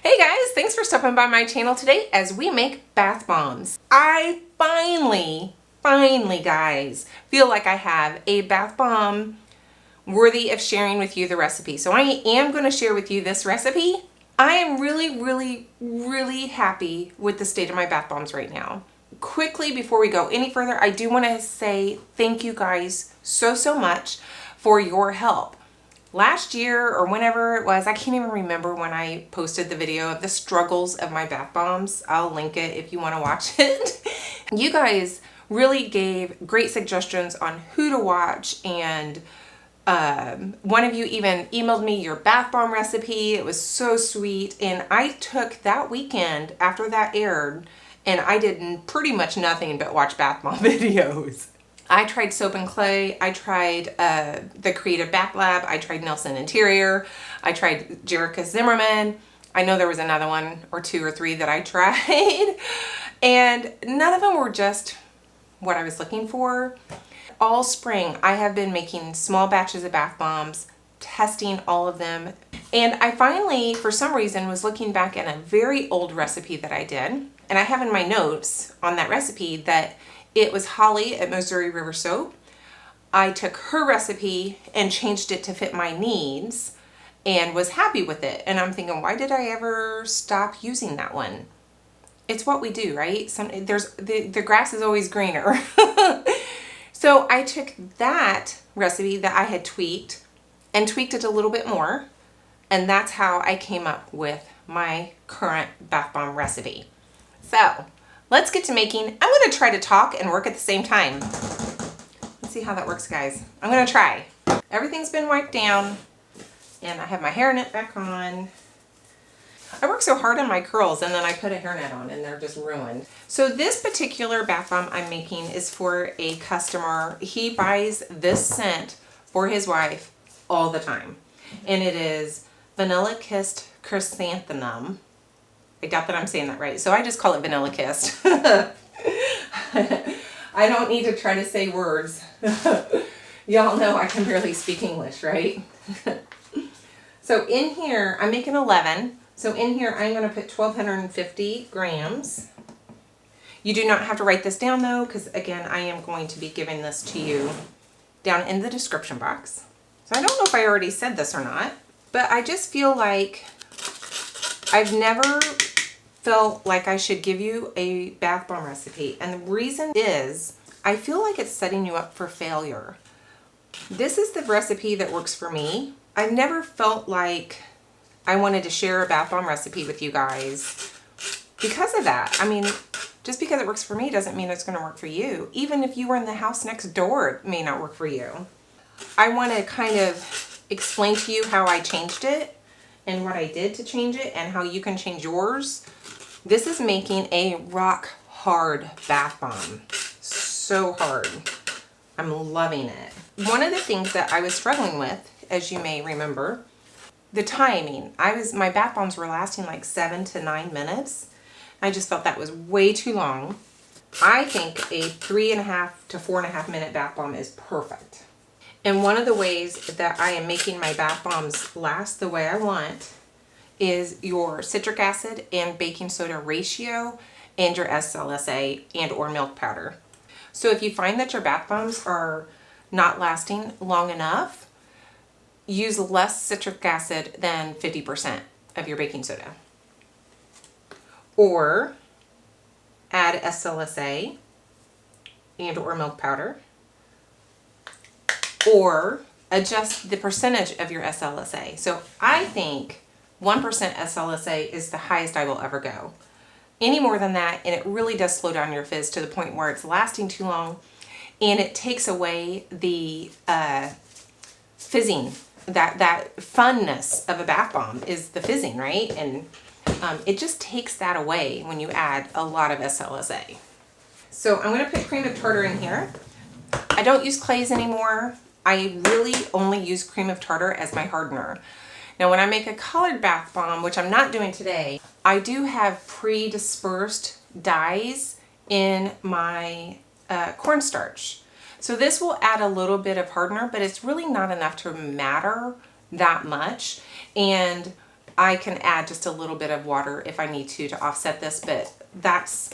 Hey guys, thanks for stopping by my channel today as we make bath bombs. I finally guys, feel like I have a bath bomb worthy of sharing with you the recipe. So I am going to share with you this recipe. I am really happy with the state of my bath bombs right now. Quickly, before we go any further, I do want to say thank you guys so much for your help. Last year or whenever it was, I can't even remember when I posted the video of the struggles of my bath bombs. I'll link it if you want to watch it. You guys really gave great suggestions on who to watch, and one of you even emailed me your bath bomb recipe. It was so sweet, and I took that weekend after that aired and I did pretty much nothing but watch bath bomb videos. I tried Soap and Clay, I tried the Creative Bath Lab, I tried Nelson Interior, I tried Jerica Zimmerman. I know there was another one or two or three that I tried, and none of them were just what I was looking for. All spring, I have been making small batches of bath bombs, testing all of them, and I finally, for some reason, was looking back at a very old recipe that I did, and I have in my notes on that recipe that it was Holly at Missouri River Soap. I took her recipe and changed it to fit my needs and was happy with it. And I'm thinking, why did I ever stop using that one? It's what we do, right? The grass is always greener. So I took that recipe that I had tweaked and tweaked it a little bit more. And that's how I came up with my current bath bomb recipe. So let's get to making. I'm going to try to talk and work at the same time. Let's see how that works, guys. I'm going to try. Everything's been wiped down, and I have my hairnet back on. I work so hard on my curls, and then I put a hairnet on, and they're just ruined. So this particular bath bomb I'm making is for a customer. He buys this scent for his wife all the time, and it is Vanilla Kissed Chrysanthemum. I doubt that I'm saying that right, so I just call it Vanilla Kissed. I don't need to try to say words. Y'all know I can barely speak English, right? So in here, I'm making 11. So in here, I'm going to put 1,250 grams. You do not have to write this down though, because again, I am going to be giving this to you down in the description box. So I don't know if I already said this or not, but I just feel like I've never felt like I should give you a bath bomb recipe. And the reason is, I feel like it's setting you up for failure. This is the recipe that works for me. I've never felt like I wanted to share a bath bomb recipe with you guys because of that. I mean, just because it works for me doesn't mean it's going to work for you. Even if you were in the house next door, it may not work for you. I want to kind of explain to you how I changed it and what I did to change it and how you can change yours. This is making a rock hard bath bomb. So hard. I'm loving it. One of the things that I was struggling with, as you may remember, the timing. My bath bombs were lasting like 7 to 9 minutes. I just felt that was way too long. I think a 3.5 to 4.5 minute bath bomb is perfect. And one of the ways that I am making my bath bombs last the way I want is your citric acid and baking soda ratio and your SLSA and or milk powder. So if you find that your bath bombs are not lasting long enough, use less citric acid than 50% of your baking soda. Or add SLSA and or milk powder. Or adjust the percentage of your SLSA. So I think 1% SLSA is the highest I will ever go. Any more than that, and it really does slow down your fizz to the point where it's lasting too long, and it takes away the fizzing. That funness of a bath bomb is the fizzing, right? And it just takes that away when you add a lot of SLSA. So I'm going to put cream of tartar in here. I don't use clays anymore. I really only use cream of tartar as my hardener. Now when I make a colored bath bomb, which I'm not doing today, I do have pre-dispersed dyes in my cornstarch. So this will add a little bit of hardener, but it's really not enough to matter that much. And I can add just a little bit of water if I need to offset this, but that's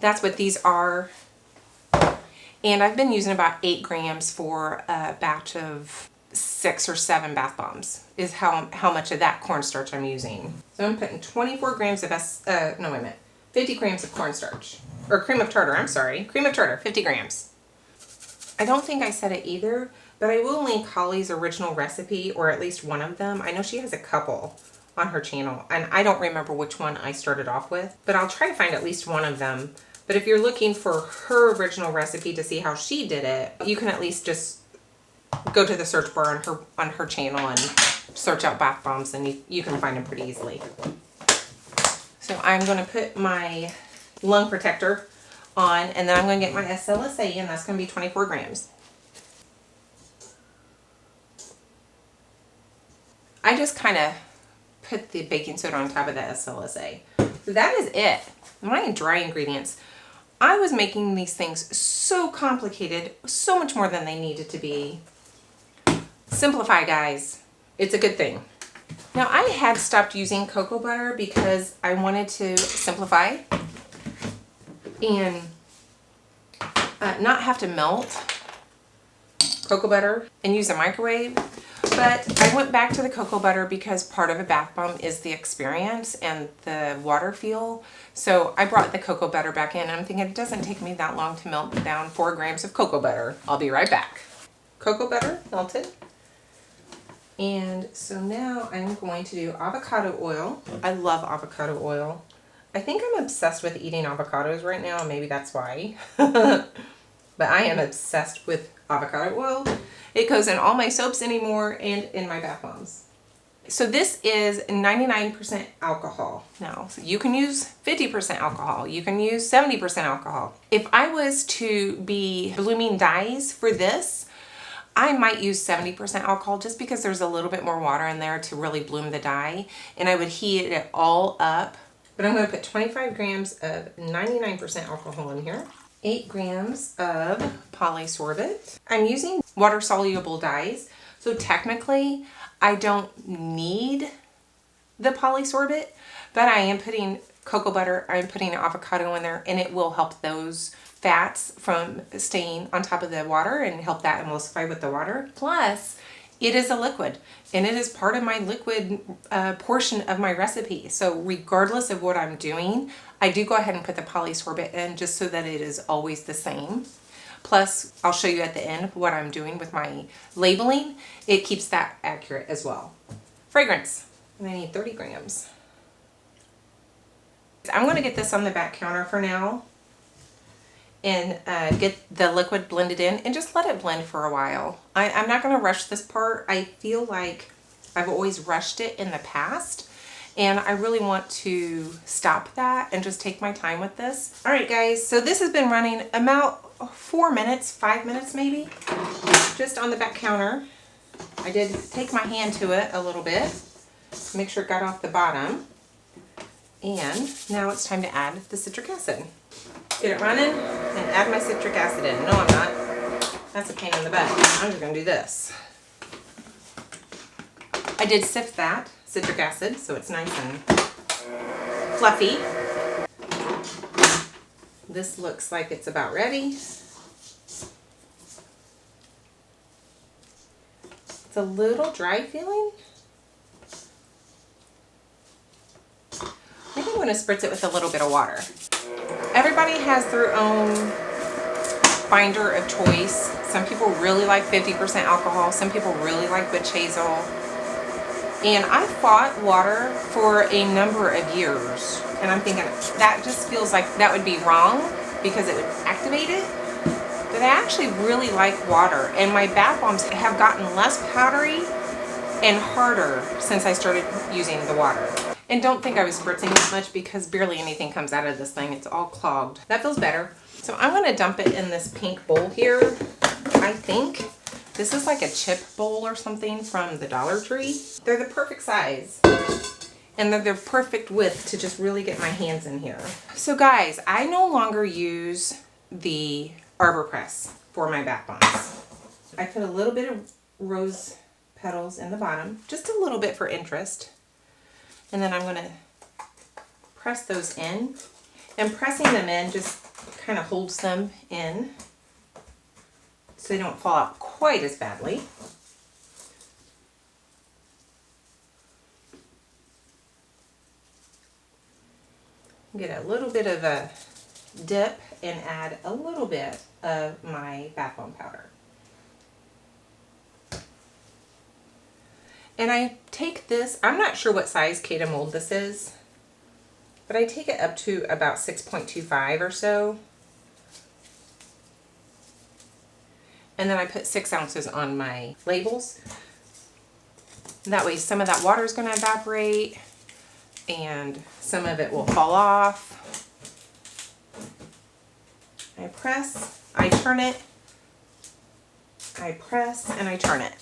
what these are. And I've been using about 8 grams for a batch of 6 or 7 bath bombs is how much of that cornstarch I'm using. So I'm putting 24 grams of 50 grams of cornstarch. Or cream of tartar, I'm sorry. Cream of tartar, 50 grams. I don't think I said it either, but I will link Holly's original recipe, or at least one of them. I know she has a couple on her channel, and I don't remember which one I started off with, but I'll try to find at least one of them. But if you're looking for her original recipe to see how she did it, you can at least just go to the search bar on her channel and search out bath bombs, and you can find them pretty easily. So I'm going to put my lung protector on, and then I'm going to get my SLSA, and that's going to be 24 grams. I just kind of put the baking soda on top of the SLSA. So that is it. My dry ingredients. I was making these things so complicated, so much more than they needed to be. Simplify, guys. It's a good thing. Now, I had stopped using cocoa butter because I wanted to simplify and not have to melt cocoa butter and use a microwave. But I went back to the cocoa butter because part of a bath bomb is the experience and the water feel. So I brought the cocoa butter back in. I'm thinking it doesn't take me that long to melt down 4 grams of cocoa butter. I'll be right back. Cocoa butter melted. And so now I'm going to do avocado oil. I love avocado oil. I think I'm obsessed with eating avocados right now. Maybe that's why. But I am obsessed with avocado oil. It goes in all my soaps anymore and in my bath bombs. So this is 99% alcohol. Now, so you can use 50% alcohol. You can use 70% alcohol. If I was to be blooming dyes for this, I might use 70% alcohol just because there's a little bit more water in there to really bloom the dye. And I would heat it all up. But I'm going to put 25 grams of 99% alcohol in here. 8 grams of Polysorbate. I'm using water-soluble dyes, so technically I don't need the Polysorbate, but I am putting cocoa butter, I'm putting avocado in there, and it will help those fats from staying on top of the water and help that emulsify with the water. Plus, it is a liquid, and it is part of my liquid portion of my recipe. So regardless of what I'm doing, I do go ahead and put the Polysorbate in just so that it is always the same. Plus, I'll show you at the end what I'm doing with my labeling. It keeps that accurate as well. Fragrance, and I need 30 grams. I'm going to get this on the back counter for now and get the liquid blended in and just let it blend for a while. I'm not going to rush this part. I feel like I've always rushed it in the past, and I really want to stop that and just take my time with this. All right, guys, so this has been running about 4 minutes, 5 minutes maybe, just on the back counter. I did take my hand to it a little bit, make sure it got off the bottom. And now it's time to add the citric acid. Get it running and add my citric acid in. No, I'm not. That's a pain in the butt. I'm just going to do this. I did sift that citric acid so it's nice and fluffy. This looks like it's about ready. It's a little dry feeling. I think I'm going to spritz it with a little bit of water. Everybody has their own binder of choice. Some people really like 50% alcohol. Some people really like witch hazel. And I fought water for a number of years. And I'm thinking that just feels like that would be wrong because it would activate it. But I actually really like water. And my bath bombs have gotten less powdery and harder since I started using the water. And don't think I was spritzing that much because barely anything comes out of this thing. It's all clogged. That feels better. So I'm going to dump it in this pink bowl here. I think this is like a chip bowl or something from the Dollar Tree. They're the perfect size. And they're the perfect width to just really get my hands in here. So guys, I no longer use the Arbor Press for my bath bombs. I put a little bit of rose petals in the bottom, just a little bit for interest. And then I'm going to press those in. And pressing them in just kind of holds them in so they don't fall out quite as badly. Get a little bit of a dip and add a little bit of my bath bomb powder. And I take this, I'm not sure what size Kata mold this is, but I take it up to about 6.25 or so. And then I put 6 ounces on my labels. That way some of that water is going to evaporate and some of it will fall off. I press, I turn it, I press, and I turn it.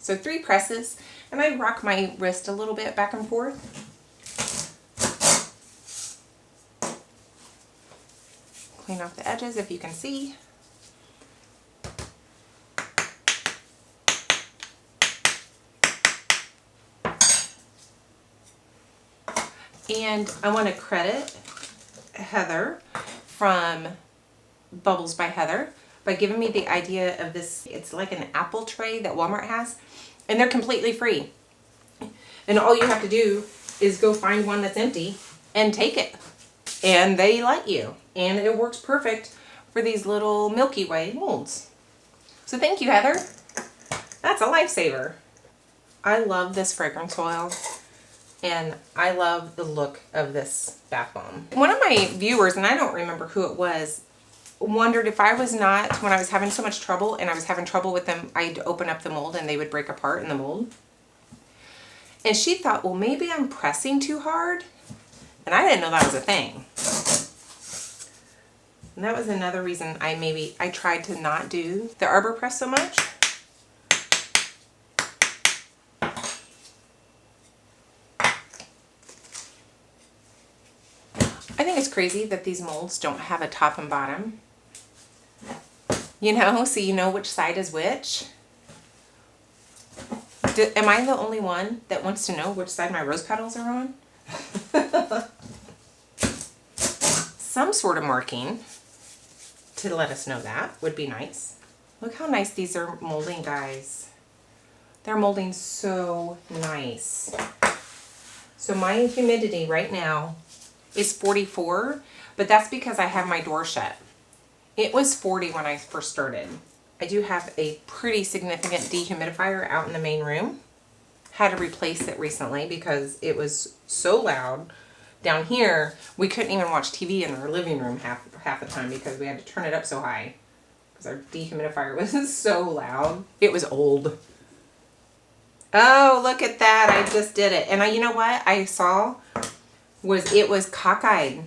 So 3 presses, and I rock my wrist a little bit back and forth. Clean off the edges if you can see. And I want to credit Heather from Bubbles by Heather by giving me the idea of this. It's like an apple tray that Walmart has, and they're completely free. And all you have to do is go find one that's empty and take it. And they let you. And it works perfect for these little Milky Way molds. So thank you, Heather. That's a lifesaver. I love this fragrance oil. And I love the look of this bath bomb. One of my viewers, and I don't remember who it was, wondered if I was not, when I was having so much trouble and I was having trouble with them, I'd open up the mold and they would break apart in the mold. And she thought, well, maybe I'm pressing too hard. And I didn't know that was a thing. And that was another reason I tried to not do the arbor press so much. I think it's crazy that these molds don't have a top and bottom. You know, so you know which side is which. Am I the only one that wants to know which side my rose petals are on? Some sort of marking to let us know that would be nice. Look how nice these are molding, guys. They're molding so nice. So my humidity right now is 44, but that's because I have my door shut. It was 40 when I first started. I do have a pretty significant dehumidifier out in the main room. Had to replace it recently because it was so loud. Down here, we couldn't even watch TV in our living room half the time because we had to turn it up so high because our dehumidifier was so loud. It was old. Oh, look at that. I just did it. And you know what I saw? It was cockeyed.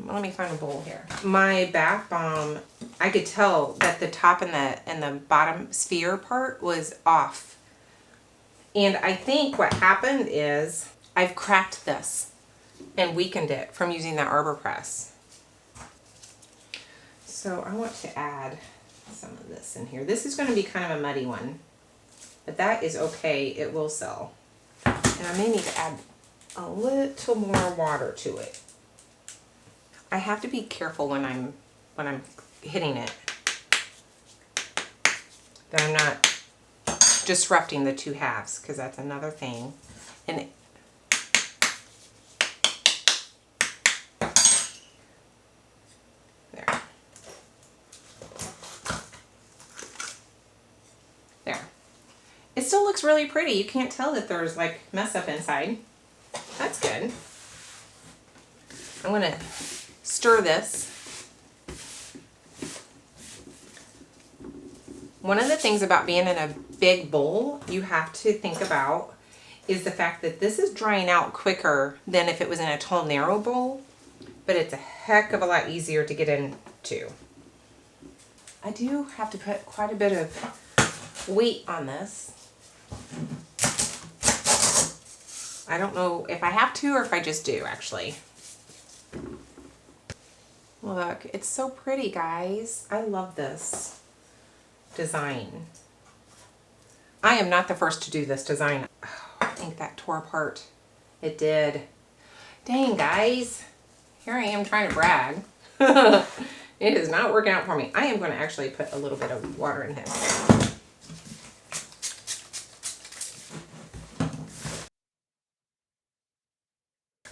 Let me find a bowl here. My bath bomb, I could tell that the top and the bottom sphere part was off. And I think what happened is I've cracked this and weakened it from using that arbor press. So I want to add some of this in here. This is going to be kind of a muddy one, but that is okay. It will sell. And I may need to add a little more water to it. I have to be careful when I'm hitting it that I'm not disrupting the two halves, because that's another thing. And there. It still looks really pretty. You can't tell that there's like mess up inside. That's good. I'm going to stir this. One of the things about being in a big bowl you have to think about is the fact that this is drying out quicker than if it was in a tall, narrow bowl, but it's a heck of a lot easier to get into. I do have to put quite a bit of weight on this. I don't know if I have to or if I just do, actually. Look, it's so pretty, guys. I love this design. I am not the first to do this design. Oh, I think that tore apart It did. Dang, guys. Here I am trying to brag. It is not working out for me. I am going to actually put a little bit of water in this.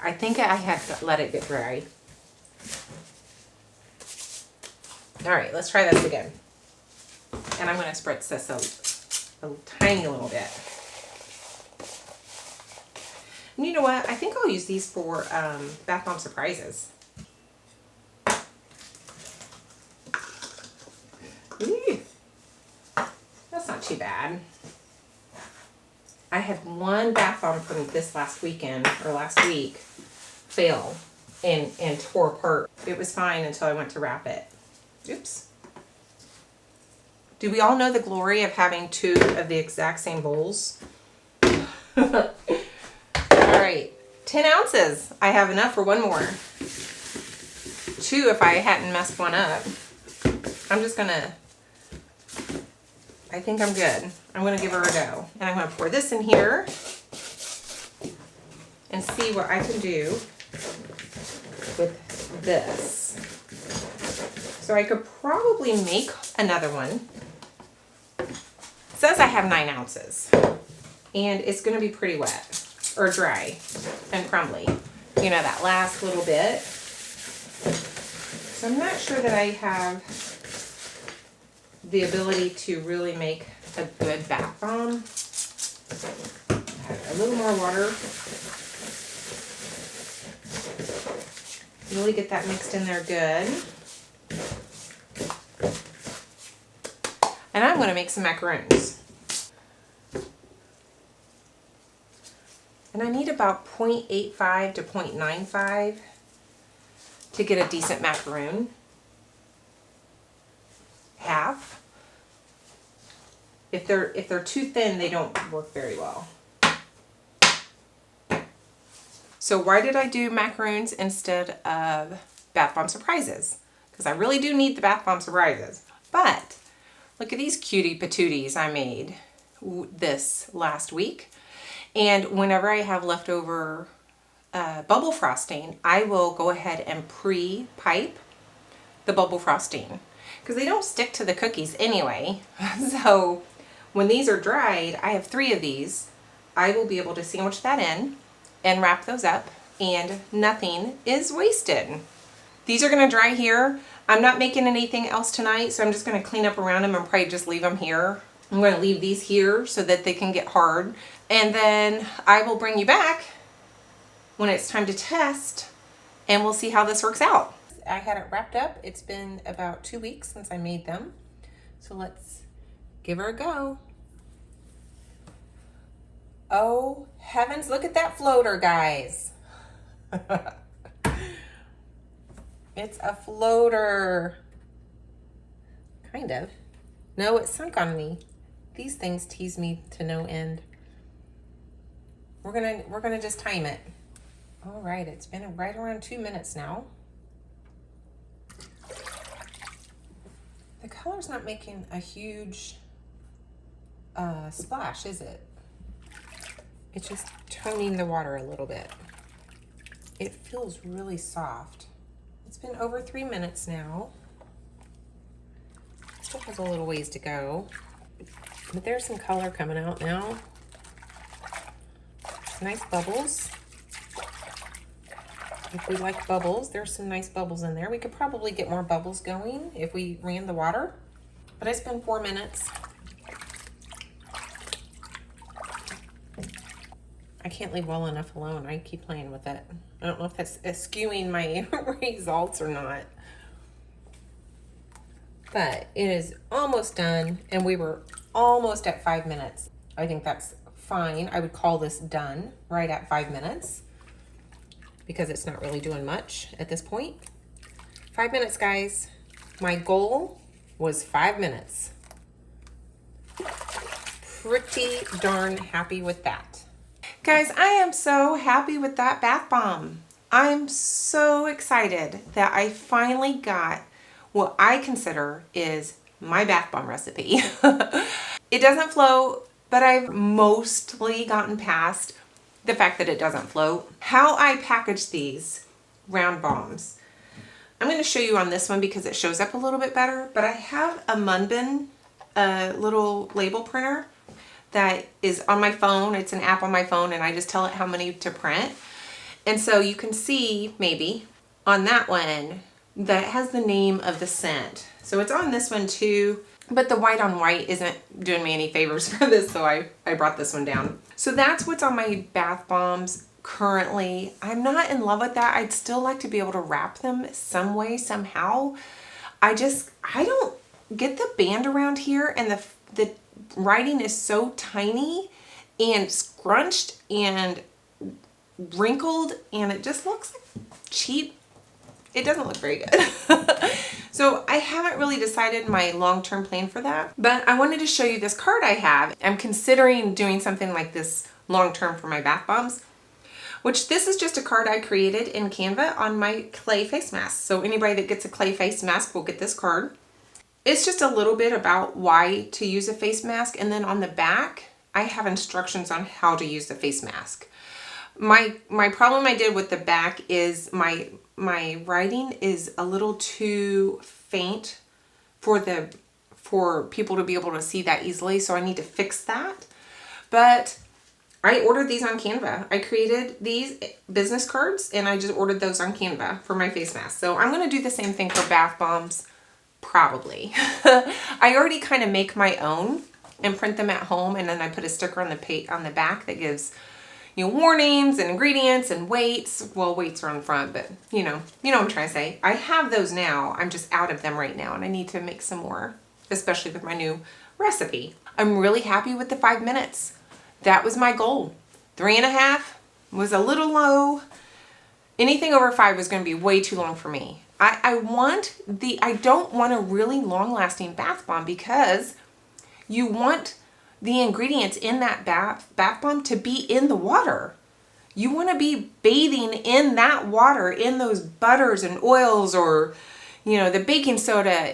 I think I had to let it get dry. All right, let's try this again. And I'm going to spritz this a tiny little bit. And you know what? I think I'll use these for bath bomb surprises. Ooh, that's not too bad. I had one bath bomb from this last weekend or last week fail and tore apart. It was fine until I went to wrap it. Oops. Do we all know the glory of having two of the exact same bowls? All right, 10 ounces. I have enough for one more. 2 if I hadn't messed one up. I'm just gonna, I think I'm good. I'm gonna give her a go. And I'm gonna pour this in here and see what I can do with this. So I could probably make another one. It says I have 9 ounces and it's gonna be pretty wet or dry and crumbly. You know, that last little bit. So I'm not sure that I have the ability to really make a good bath bomb. Add a little more water. Really get that mixed in there good. And I'm going to make some macaroons. And I need about 0.85 to 0.95 to get a decent macaroon. Half. If they're too thin, they don't work very well. So why did I do macaroons instead of bath bomb surprises? Because I really do need the bath bomb surprises. But look at these cutie patooties I made this last week. And whenever I have leftover bubble frosting, I will go ahead and pre-pipe the bubble frosting because they don't stick to the cookies anyway. So when these are dried, I have 3 of these. I will be able to sandwich that in and wrap those up and nothing is wasted. These are gonna dry here. I'm not making anything else tonight, so I'm just gonna clean up around them and probably just leave them here. I'm gonna leave these here so that they can get hard. And then I will bring you back when it's time to test and we'll see how this works out. I had it wrapped up. It's been about 2 weeks since I made them. So let's give her a go. Oh heavens, look at that floater, guys. It's a floater. Kind of. No, it sunk on me. These things tease me to no end. We're gonna just time it. All right, it's been right around 2 minutes now. The color's not making a huge splash, is it? It's just toning the water a little bit. It feels really soft. It's been over 3 minutes now. Still has a little ways to go, but there's some color coming out now. Nice bubbles. If we like bubbles, there's some nice bubbles in there. We could probably get more bubbles going if we ran the water, but it's been 4 minutes. I can't leave well enough alone. I keep playing with it. I don't know if that's skewing my results or not. But it is almost done, and we were almost at 5 minutes. I think that's fine. I would call this done right at 5 minutes because it's not really doing much at this point. 5 minutes, guys. My goal was 5 minutes. Pretty darn happy with that. Guys, I am so happy with that bath bomb. I'm so excited that I finally got what I consider is my bath bomb recipe. It doesn't flow, but I've mostly gotten past the fact that it doesn't float. How I package these round bombs. I'm going to show you on this one because it shows up a little bit better, but I have a Munbin little label printer that is on my phone. It's an app on my phone, and I just tell it how many to print. And so you can see maybe on that one that has the name of the scent. So it's on this one too, but the white on white isn't doing me any favors for this, so I brought this one down. So that's what's on my bath bombs currently. I'm not in love with that. I'd still like to be able to wrap them some way, somehow. I don't get the band around here, and the writing is so tiny and scrunched and wrinkled, and it just looks cheap. It doesn't look very good. So I haven't really decided my long-term plan for that, but I wanted to show you this card I have. I'm considering doing something like this long-term for my bath bombs, which this is just a card I created in Canva on my clay face mask. So anybody that gets a clay face mask will get this card. It's just a little bit about why to use a face mask, and then on the back I have instructions on how to use the face mask. My problem I did with the back is my writing is a little too faint for people to be able to see that easily, so I need to fix that. But I ordered these on Canva. I created these business cards and I just ordered those on Canva for my face mask. So I'm going to do the same thing for bath bombs, probably. I already kind of make my own and print them at home, and then I put a sticker on the back that gives, you know, warnings and ingredients and weights. Well, weights are on the front, but you know what I'm trying to say. I have those now. I'm just out of them right now, and I need to make some more, especially with my new recipe. I'm really happy with the 5 minutes. That was my goal. 3.5 was a little low. Anything over 5 was going to be way too long for me. I don't want a really long-lasting bath bomb, because you want the ingredients in that bath bomb to be in the water. You want to be bathing in that water, in those butters and oils, or, you know, the baking soda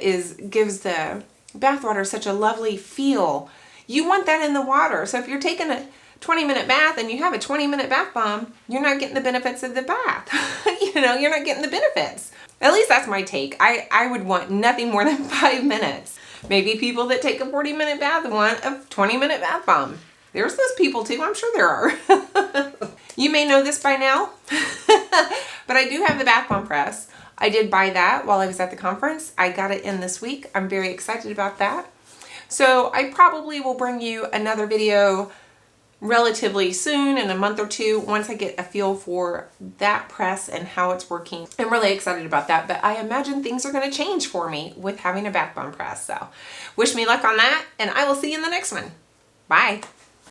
gives the bath water such a lovely feel. You want that in the water. So if you're taking a 20-minute bath and you have a 20-minute bath bomb, you're not getting the benefits of the bath. You know, you're not getting the benefits. At least that's my take. I would want nothing more than 5 minutes. Maybe people that take a 40-minute bath want a 20-minute bath bomb. There's those people too. I'm sure there are. You may know this by now, but I do have the bath bomb press. I did buy that while I was at the conference. I got it in this week. I'm very excited about that. So I probably will bring you another video relatively soon, in a month or two, once I get a feel for that press and how it's working. I'm really excited about that, but I imagine things are going to change for me with having a bath bomb press. So wish me luck on that, and I will see you in the next one. Bye.